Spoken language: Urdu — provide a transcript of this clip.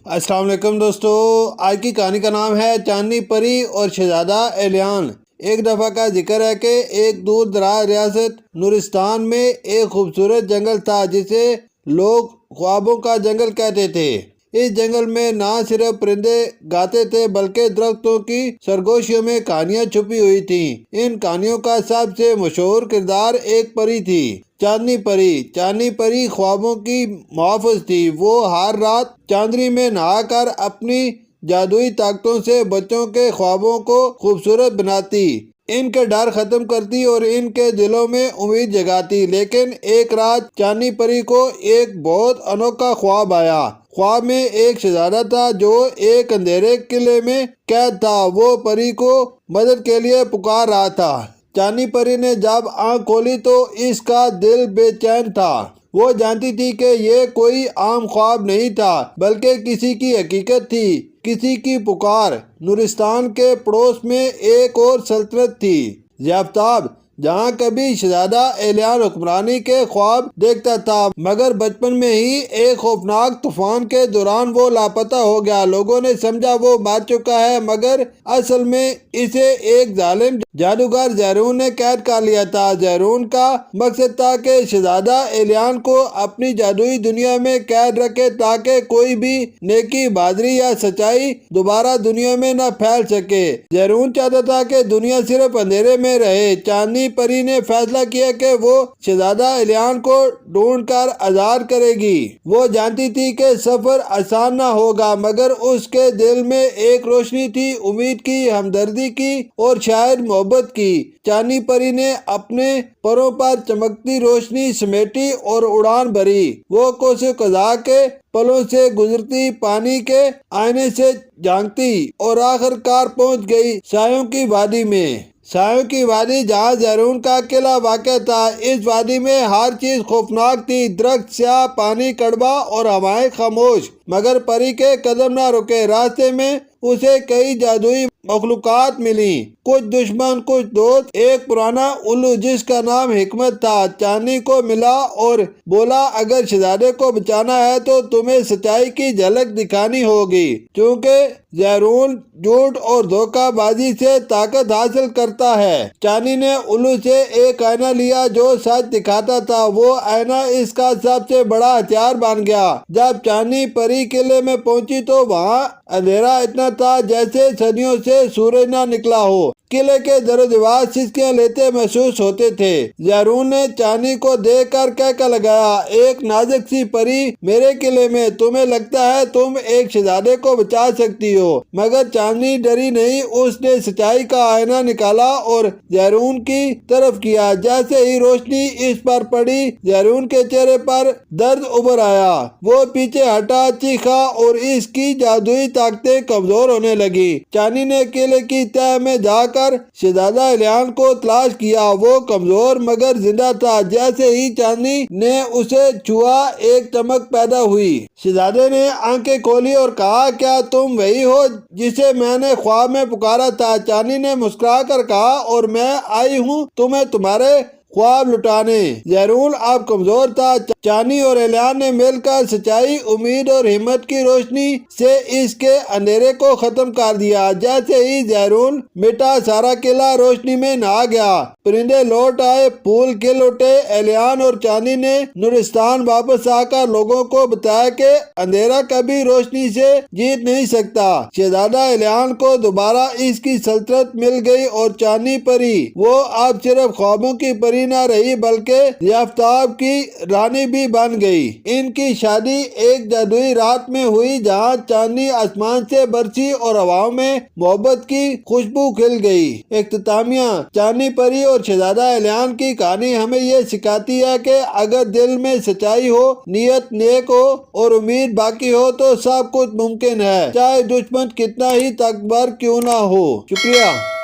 السلام علیکم دوستو، آج کی کہانی کا نام ہے چاندنی پری اور شہزادہ ایلیان۔ ایک دفعہ کا ذکر ہے کہ ایک دور دراز ریاست نورستان میں ایک خوبصورت جنگل تھا جسے لوگ خوابوں کا جنگل کہتے تھے۔ اس جنگل میں نہ صرف پرندے گاتے تھے بلکہ درختوں کی سرگوشیوں میں کہانیاں چھپی ہوئی تھیں۔ ان کہانیوں کا سب سے مشہور کردار ایک پری تھی، چاندنی پری۔ چاندنی پری خوابوں کی محافظ تھی۔ وہ ہر رات چاندنی میں نہا کر اپنی جادوئی طاقتوں سے بچوں کے خوابوں کو خوبصورت بناتی، ان کے ڈر ختم کرتی اور ان کے دلوں میں امید جگاتی۔ لیکن ایک رات چاندنی پری کو ایک بہت انوکھا خواب آیا۔ خواب میں ایک شہزادہ تھا جو ایک اندھیرے قلعے میں قید تھا۔ وہ پری کو مدد کے لیے پکار رہا تھا۔ چاندنی پری نے جب آنکھ کھولی تو اس کا دل بے چین تھا۔ وہ جانتی تھی کہ یہ کوئی عام خواب نہیں تھا بلکہ کسی کی حقیقت تھی، کسی کی پکار۔ نورستان کے پڑوس میں ایک اور سلطنت تھی، ضیافتاب، جہاں کبھی شہزادہ ایلیان حکمرانی کے خواب دیکھتا تھا، مگر بچپن میں ہی ایک خوفناک طوفان کے دوران وہ لاپتہ ہو گیا۔ لوگوں نے سمجھا وہ مر چکا ہے، مگر اصل میں اسے ایک ظالم جادوگر زیرون نے قید کر لیا تھا۔ زیرون کا مقصد تھا کہ شہزادہ ایلیان کو اپنی جادوئی دنیا میں قید رکھے تاکہ کوئی بھی نیکی، بہادری یا سچائی دوبارہ دنیا میں نہ پھیل سکے۔ زیرون چاہتا تھا کہ دنیا صرف اندھیرے میں رہے۔ چاندنی پری نے فیصلہ کیا کہ وہ شہزادہ ایلیان کو ڈھونڈ کر آزاد کرے گی۔ وہ جانتی تھی کہ سفر آسان نہ ہوگا، مگر اس کے دل میں ایک روشنی تھی، امید کی، ہمدردی کی اور شاید محبت کی۔ چاندنی پری نے اپنے پروں پر چمکتی روشنی سمیٹی اور اڑان بھری۔ وہ قوس قزح کے پلوں سے گزرتی، پانی کے آئینے سے جھانکتی اور آخر کار پہنچ گئی سایوں کی وادی میں۔ سایوں کی وادی جہاں زیرون کا قلعہ واقع تھا۔ اس وادی میں ہر چیز خوفناک تھی، درخت سیاہ، پانی کڑوا اور ہوائیں خاموش، مگر پری کے قدم نہ رکے۔ راستے میں اسے کئی جادوئی مخلوقات ملیں، کچھ دشمن، کچھ دوست۔ ایک پرانا الو جس کا نام حکمت تھا چاندنی کو ملا اور بولا، اگر شہزادے کو بچانا ہے تو تمہیں سچائی کی جھلک دکھانی ہوگی، کیونکہ زیرون جھوٹ اور دھوکہ بازی سے طاقت حاصل کرتا ہے۔ چاندنی نے الو سے ایک آئینہ لیا جو سچ دکھاتا تھا۔ وہ آئینہ اس کا سب سے بڑا ہتھیار بن گیا۔ جب چاندنی پری قلعے میں پہنچی تو وہاں اندھیرا اتنا تھا جیسے صدیوں سے سورج نہ نکلا ہو۔ قلعے کے در و دیوار سسکیاں لیتے محسوس ہوتے تھے۔ زیرون نے چاندنی کو دیکھ کر کہہ لگایا، ایک نازک سی پری میرے قلعے میں، تمہیں لگتا ہے تم ایک شہزادے کو بچا سکتی ہو؟ مگر چاندنی ڈری نہیں۔ اس نے سچائی کا آئینہ نکالا اور زیرون کی طرف کیا۔ جیسے ہی روشنی اس پر پڑی، زیرون کے چہرے پر درد ابھر آیا۔ وہ پیچھے ہٹا، چیخا اور اس کی جادوئی طاقتیں کمزور ہونے لگی۔ چاندنی نے قلعے کی تہہ میں جا کر شہزادہ ایلیان کو تلاش کیا۔ وہ کمزور مگر زندہ تھا۔ جیسے ہی چاندنی نے اسے چھوا، ایک چمک پیدا ہوئی۔ شہزادے نے آنکھیں کھولی اور کہا، کیا تم وہی ہو جسے میں نے خواب میں پکارا تھا؟ چاندنی نے مسکرا کر کہا، اور میں آئی ہوں تمہیں تمہارے خواب لٹانے۔ زیرون اب کمزور تھا۔ چاندنی اور ایلیان نے مل کر سچائی، امید اور ہمت کی روشنی سے اس کے اندھیرے کو ختم کر دیا۔ جیسے ہی زیرون مٹا، سارا قلعہ روشنی میں نہا گیا۔ پرندے لوٹ آئے، پھول کھل اٹھے۔ ایلیان اور چاندنی نے نورستان واپس آ کر لوگوں کو بتایا کہ اندھیرا کبھی روشنی سے جیت نہیں سکتا۔ شہزادہ ایلیان کو دوبارہ اس کی سلطنت مل گئی اور چاندنی پری، وہ اب صرف خوابوں کی پری نہ رہی بلکہ ضیافتاب کی رانی بھی بن گئی۔ ان کی شادی ایک جادوئی رات میں ہوئی جہاں چاندنی آسمان سے برسی اور ہواؤں میں محبت کی خوشبو کھل گئی۔ اختتامیہ، چاندنی پری اور شہزادہ ایلیان کی کہانی ہمیں یہ سکھاتی ہے کہ اگر دل میں سچائی ہو، نیت نیک ہو اور امید باقی ہو تو سب کچھ ممکن ہے، چاہے دشمن کتنا ہی طاقتور کیوں نہ ہو۔ شکریہ۔